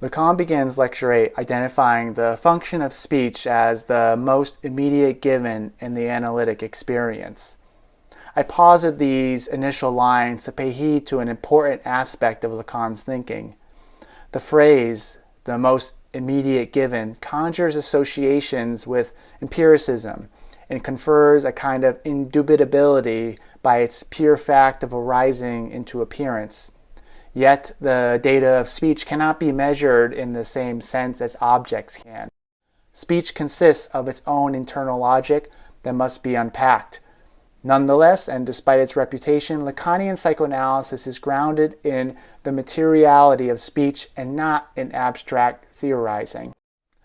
Lacan begins Lecture 8 identifying the function of speech as the most immediate given in the analytic experience. I pause at these initial lines to pay heed to an important aspect of Lacan's thinking. The phrase, the most immediate given, conjures associations with empiricism and confers a kind of indubitability by its pure fact of arising into appearance. Yet the data of speech cannot be measured in the same sense as objects can. Speech consists of its own internal logic that must be unpacked. Nonetheless, and despite its reputation, Lacanian psychoanalysis is grounded in the materiality of speech and not in abstract theorizing.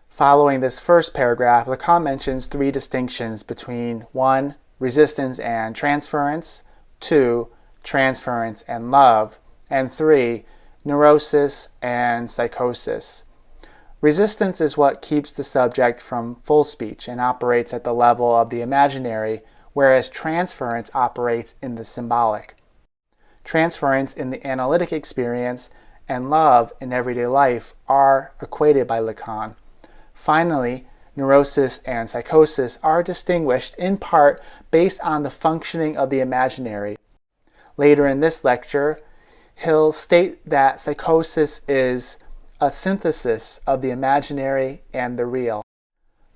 Following this first paragraph, Lacan mentions three distinctions between 1. Resistance and transference, 2. Transference and love, and 3. Neurosis and psychosis. Resistance is what keeps the subject from full speech and operates at the level of the imaginary, whereas transference operates in the symbolic. Transference in the analytic experience and love in everyday life are equated by Lacan. Finally, neurosis and psychosis are distinguished in part based on the functioning of the imaginary. Later in this lecture, he'll state that psychosis is a synthesis of the imaginary and the real.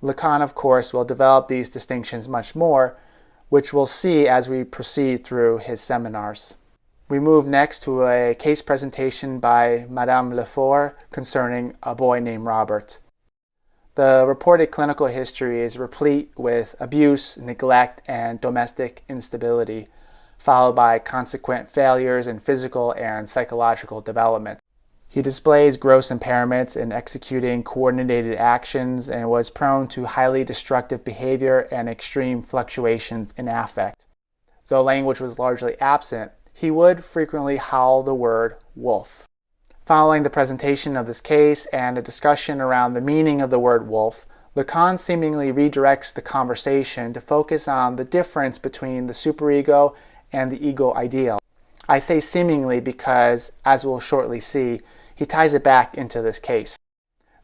Lacan, of course, will develop these distinctions much more, which we'll see as we proceed through his seminars. We move next to a case presentation by Madame Lefort concerning a boy named Robert. The reported clinical history is replete with abuse, neglect, and domestic instability, followed by consequent failures in physical and psychological development. He displays gross impairments in executing coordinated actions and was prone to highly destructive behavior and extreme fluctuations in affect. Though language was largely absent, he would frequently howl the word wolf. Following the presentation of this case and a discussion around the meaning of the word wolf, Lacan seemingly redirects the conversation to focus on the difference between the superego and the ego ideal. I say seemingly because, as we'll shortly see, he ties it back into this case.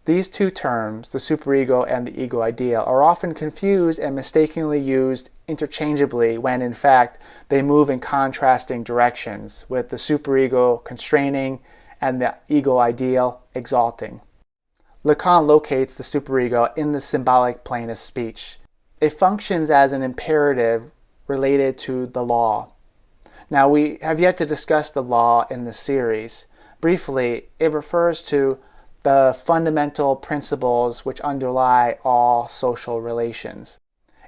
These two terms, the superego and the ego ideal, are often confused and mistakenly used interchangeably when in fact they move in contrasting directions, with the superego constraining and the ego ideal exalting. Lacan locates the superego in the symbolic plane of speech. It functions as an imperative related to the law. Now, we have yet to discuss the law in this series. Briefly, it refers to the fundamental principles which underlie all social relations.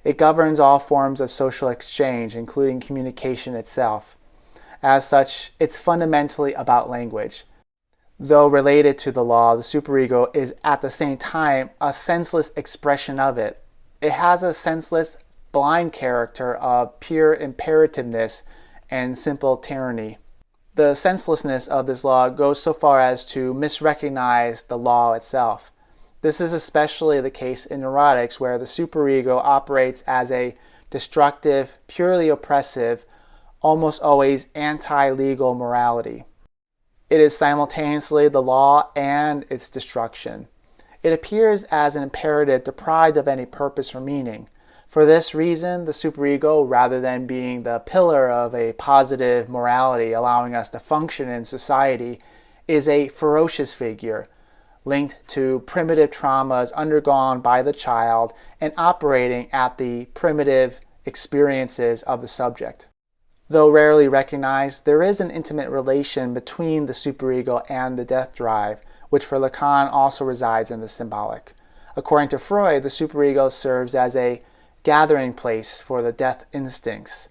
It governs all forms of social exchange, including communication itself. As such, it's fundamentally about language. Though related to the law, the superego is at the same time a senseless expression of it. It has a senseless, blind character of pure imperativeness and simple tyranny. The senselessness of this law goes so far as to misrecognize the law itself. This is especially the case in neurotics, where the superego operates as a destructive, purely oppressive, almost always anti-legal morality. It is simultaneously the law and its destruction. It appears as an imperative deprived of any purpose or meaning. For this reason, the superego, rather than being the pillar of a positive morality allowing us to function in society, is a ferocious figure linked to primitive traumas undergone by the child and operating at the primitive experiences of the subject. Though rarely recognized, there is an intimate relation between the superego and the death drive, which for Lacan also resides in the symbolic. According to Freud, the superego serves as a gathering place for the death instincts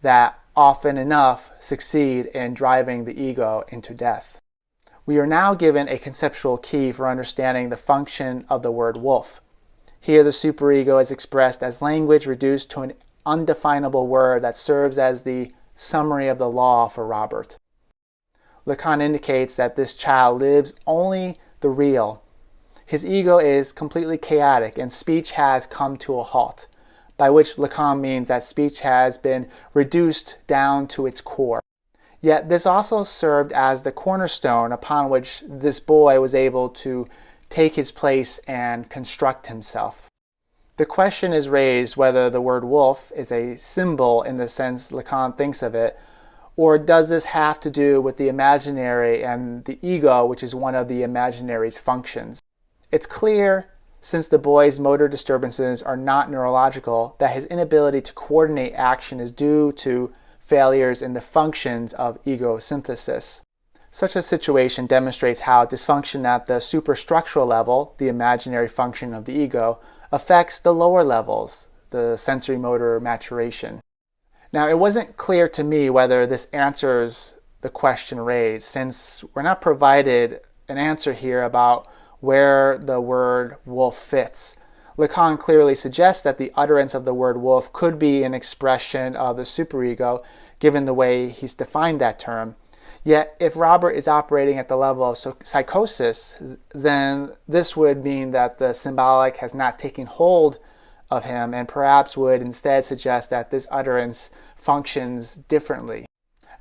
that often enough succeed in driving the ego into death. We are now given a conceptual key for understanding the function of the word wolf. Here the superego is expressed as language reduced to an undefinable word that serves as the summary of the law for Robert. Lacan indicates that this child lives only the real. His ego is completely chaotic and speech has come to a halt, by which Lacan means that speech has been reduced down to its core. Yet this also served as the cornerstone upon which this boy was able to take his place and construct himself. The question is raised whether the word wolf is a symbol in the sense Lacan thinks of it, or does this have to do with the imaginary and the ego, which is one of the imaginary's functions? It's clear, since the boy's motor disturbances are not neurological, that his inability to coordinate action is due to failures in the functions of ego synthesis. Such a situation demonstrates how dysfunction at the superstructural level, the imaginary function of the ego, affects the lower levels, the sensory motor maturation. Now, it wasn't clear to me whether this answers the question raised, since we're not provided an answer here about where the word wolf fits. Lacan clearly suggests that the utterance of the word wolf could be an expression of the superego, given the way he's defined that term. Yet, if Robert is operating at the level of psychosis, then this would mean that the symbolic has not taken hold of him and perhaps would instead suggest that this utterance functions differently.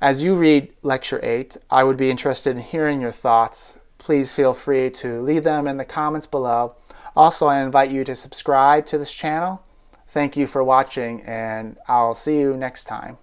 As you read Lecture 8, I would be interested in hearing your thoughts. Please feel free to leave them in the comments below. Also, I invite you to subscribe to this channel. Thank you for watching, and I'll see you next time.